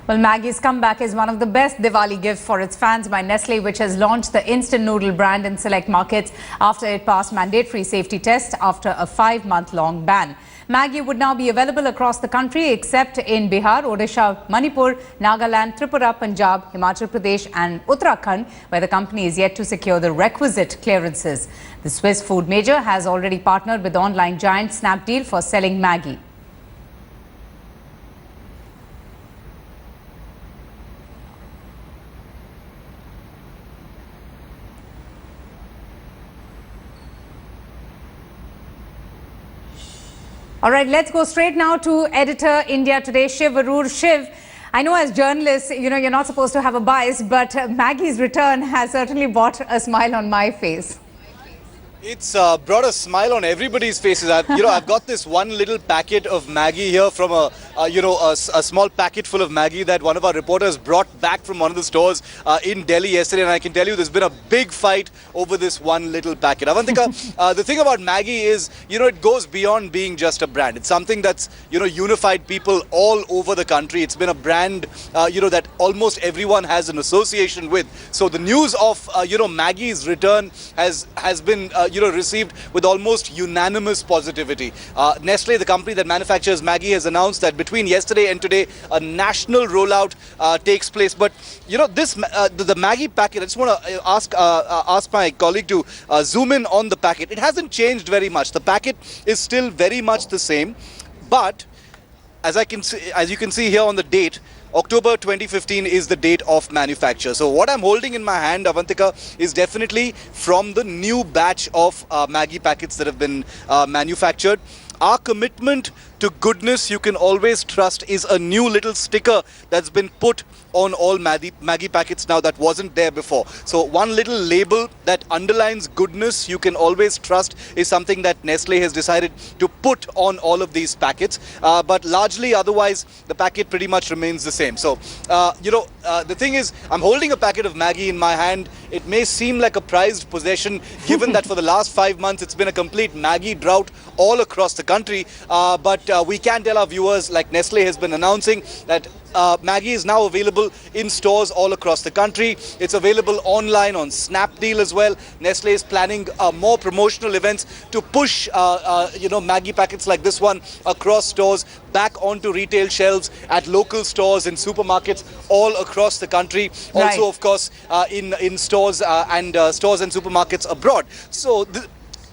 Well, Maggie's comeback is one of the best Diwali gifts for its fans by Nestle, which has launched the instant noodle brand in select markets after it passed mandatory safety tests after a 5-month-long ban. Maggi would now be available across the country except in Bihar, Odisha, Manipur, Nagaland, Tripura, Punjab, Himachal Pradesh and Uttarakhand, where the company is yet to secure the requisite clearances. The Swiss food major has already partnered with online giant Snapdeal for selling Maggi. All right, let's go straight now to editor India Today, Shiv Arur. Shiv, I know as journalists, you're not supposed to have a bias, but Maggie's return has certainly brought a smile on my face. It's brought a smile on everybody's faces. I've got this one little packet of Maggi here from a small packet full of Maggi that one of our reporters brought back from one of the stores in Delhi yesterday, and I can tell you there's been a big fight over this one little packet. Avantika, the thing about Maggi is, it goes beyond being just a brand. It's something that's, unified people all over the country. It's been a brand, that almost everyone has an association with. So the news of, Maggi's return has been, received with almost unanimous positivity. Nestle, the company that manufactures Maggi, has announced that between yesterday and today, a national rollout takes place. But the Maggi packet, I just want to ask my colleague to zoom in on the packet. It hasn't changed very much. The packet is still very much the same, but as you can see here on the date, October 2015 is the date of manufacture. So what I'm holding in my hand, Avantika, is definitely from the new batch of Maggi packets that have been manufactured. Our commitment to goodness you can always trust is a new little sticker that's been put on all Maggi packets now that wasn't there before. So one little label that underlines goodness you can always trust is something that Nestle has decided to put on all of these packets. But largely otherwise, the packet pretty much remains the same. So, the thing is, I'm holding a packet of Maggi in my hand. It may seem like a prized possession, given that for the last 5 months, it's been a complete Maggi drought all across the country. But we can tell our viewers, like Nestle has been announcing, that Maggi is now available in stores all across the country. It's available online on Snapdeal as well. Nestle is planning more promotional events to push, Maggi packets like this one across stores, back onto retail shelves at local stores and supermarkets all across the country. Also, Right. of course, in stores and supermarkets abroad. So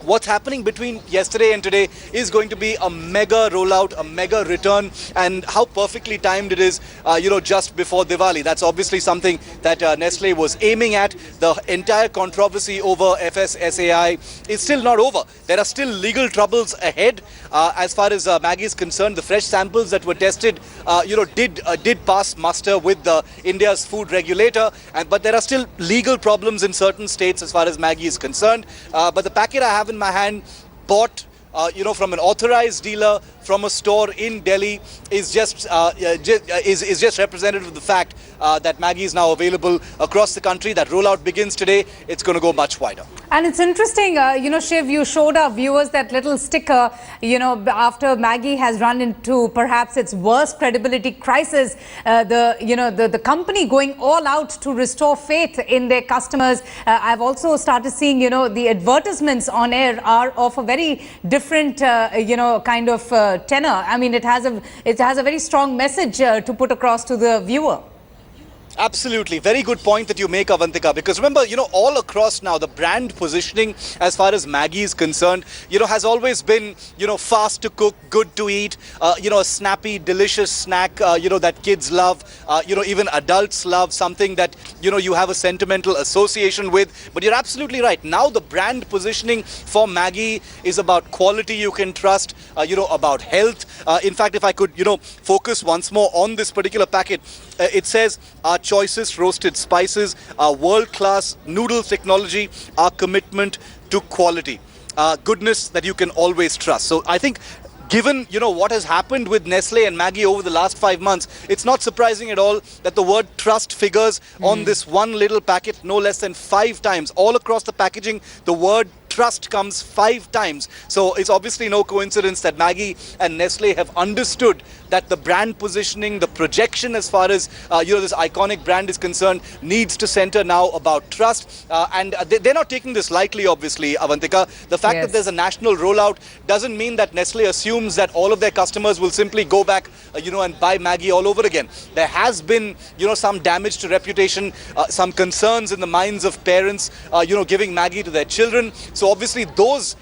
what's happening between yesterday and today is going to be a mega rollout, a mega return, and how perfectly timed it is, just before Diwali. That's obviously something that Nestle was aiming at. The entire controversy over FSSAI is still not over. There are still legal troubles ahead. As far as Maggi is concerned, the fresh samples that were tested, did pass muster with India's food regulator, but there are still legal problems in certain states as far as Maggi is concerned. But the packet I have in my hand, bought from an authorized dealer from a store in Delhi, is just representative of the fact that Maggi is now available across the country. That rollout begins today. It's going to go much wider. And it's interesting, Shiv, you showed our viewers that little sticker, after Maggi has run into perhaps its worst credibility crisis, the company going all out to restore faith in their customers. I've also started seeing, the advertisements on air are of a very different, kind of tenor. I mean, it has a very strong message to put across to the viewer. Absolutely. Very good point that you make, Avantika, because remember, all across now, the brand positioning as far as Maggi is concerned, has always been, fast to cook, good to eat, a snappy, delicious snack, that kids love, even adults love, something that, you have a sentimental association with. But you're absolutely right. Now the brand positioning for Maggi is about quality you can trust, about health. In fact, if I could, focus once more on this particular packet, it says, our choicest roasted spices, our world-class noodle technology, our commitment to quality. Goodness that you can always trust. So I think, given what has happened with Nestle and Maggi over the last 5 months, it's not surprising at all that the word trust figures on this one little packet no less than 5 times. All across the packaging, the word trust trust comes 5 times. So it's obviously no coincidence that Maggi and Nestle have understood that the brand positioning, the projection as far as this iconic brand is concerned, needs to center now about trust. And they're not taking this lightly, obviously, Avantika. The fact that there's a national rollout doesn't mean that Nestle assumes that all of their customers will simply go back, and buy Maggi all over again. There has been, some damage to reputation, some concerns in the minds of parents, giving Maggi to their children. So obviously those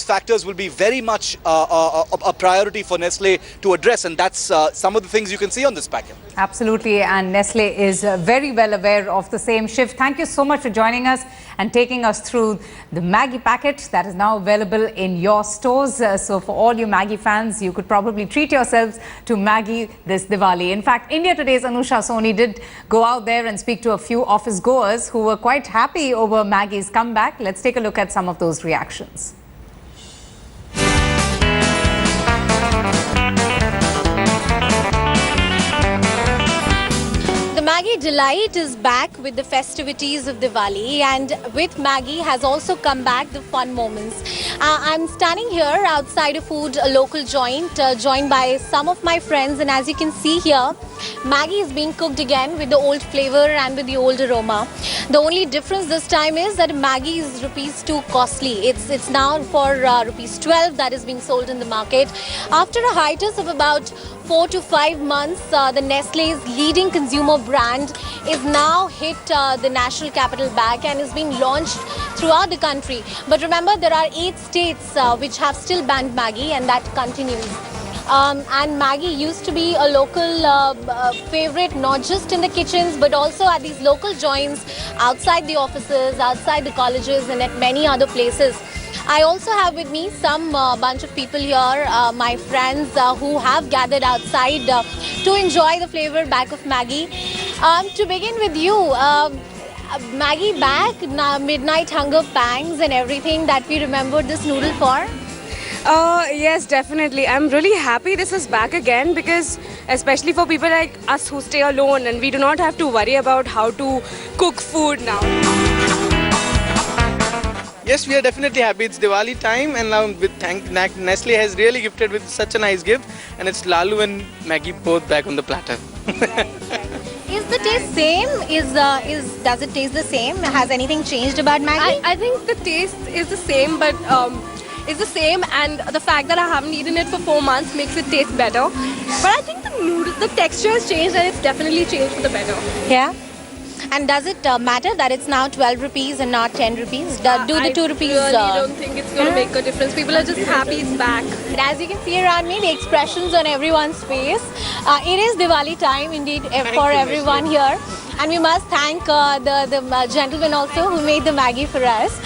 factors will be very much a priority for Nestle to address, and that's some of the things you can see on this packet. Absolutely, and Nestle is very well aware of the same shift. Thank you so much for joining us and taking us through the Maggi packet that is now available in your stores. So for all you Maggi fans, you could probably treat yourselves to Maggi this Diwali. In fact, India Today's Anusha Soni did go out there and speak to a few office goers who were quite happy over Maggi's comeback. Let's take a look at some of those reactions. Maggi Delight is back with the festivities of Diwali, and with Maggi has also come back the fun moments. I'm standing here outside a local joint, joined by some of my friends, and as you can see here, Maggi is being cooked again with the old flavor and with the old aroma. The only difference this time is that Maggi is rupees too costly. It's now for rupees 12 that is being sold in the market. After a hiatus of about 4 to 5 months, the Nestle's leading consumer brand is now hit the national capital back and is being launched throughout the country. But remember, there are 8 states which have still banned Maggi, and that continues. And Maggi used to be a local favorite, not just in the kitchens, but also at these local joints, outside the offices, outside the colleges, and at many other places. I also have with me some bunch of people here, my friends who have gathered outside to enjoy the flavor back of Maggi. To begin with you, Maggi back, midnight hunger pangs and everything that we remembered this noodle for? Yes, definitely. I'm really happy this is back again, because especially for people like us who stay alone and we do not have to worry about how to cook food now. Yes, we are definitely happy. It's Diwali time, and now Nestle has really gifted with such a nice gift, and it's Lalu and Maggi both back on the platter. Is the taste same? Does it taste the same? Has anything changed about Maggi? I think the taste is the same, but it's the same, and the fact that I haven't eaten it for 4 months makes it taste better. But I think the texture has changed, and it's definitely changed for the better. Yeah. And does it matter that it's now 12 rupees and not 10 rupees? Do the 2 rupees... I really don't think it's going to make a difference. People are just happy it's back. As you can see around me, the expressions on everyone's face. It is Diwali time indeed for everyone here. And we must thank the gentleman also who made the Maggi for us.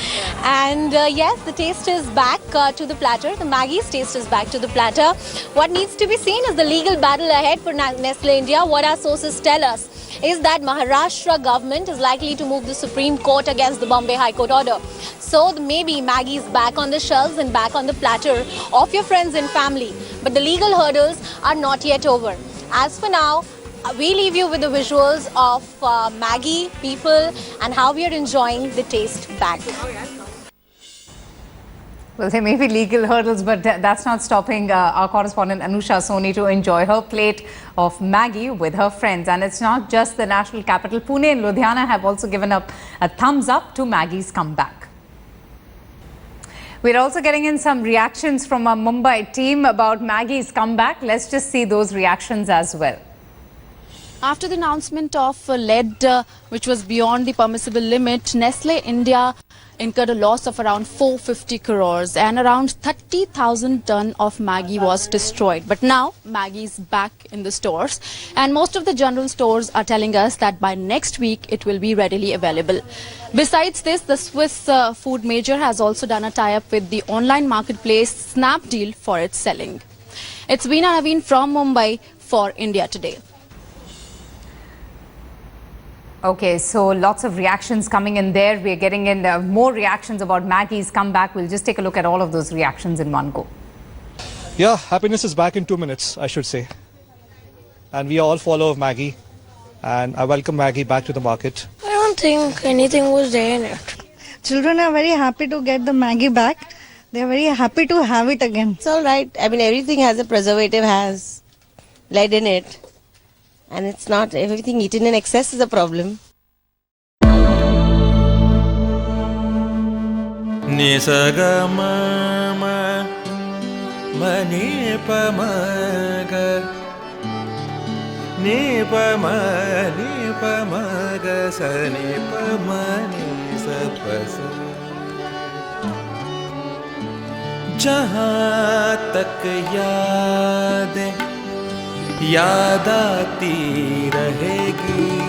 And yes, the taste is back to the platter. The Maggi's taste is back to the platter. What needs to be seen is the legal battle ahead for Nestle India. What our sources tell us is that Maharashtra government is likely to move the Supreme Court against the Bombay High Court order. So maybe Maggi is back on the shelves and back on the platter of your friends and family. But the legal hurdles are not yet over. As for now, we leave you with the visuals of Maggi, people, and how we are enjoying the taste back. Well, there may be legal hurdles, but that's not stopping our correspondent Anusha Soni to enjoy her plate of Maggi with her friends. And it's not just the national capital. Pune and Ludhiana have also given up a thumbs up to Maggi's comeback. We're also getting in some reactions from our Mumbai team about Maggi's comeback. Let's just see those reactions as well. After the announcement of lead, which was beyond the permissible limit, Nestle India incurred a loss of around 450 crores and around 30,000 ton of Maggi was destroyed. But now Maggi is back in the stores, and most of the general stores are telling us that by next week it will be readily available. Besides this, the Swiss food major has also done a tie-up with the online marketplace Snapdeal for its selling. It's Veena Naveen from Mumbai for India Today. Okay, so lots of reactions coming in there. We're getting in more reactions about Maggi's comeback. We'll just take a look at all of those reactions in one go. Yeah, happiness is back in 2 minutes, I should say. And we are all follow of Maggi. And I welcome Maggi back to the market. I don't think anything was there in it. Children are very happy to get the Maggi back. They are very happy to have it again. It's all right. I mean, everything has a preservative, has lead in it. And it's not, everything eaten in excess is a problem. Nisagama manipamaga nipamaga sanipamani sapasa जहाँ तक यादें याद आती रहेगी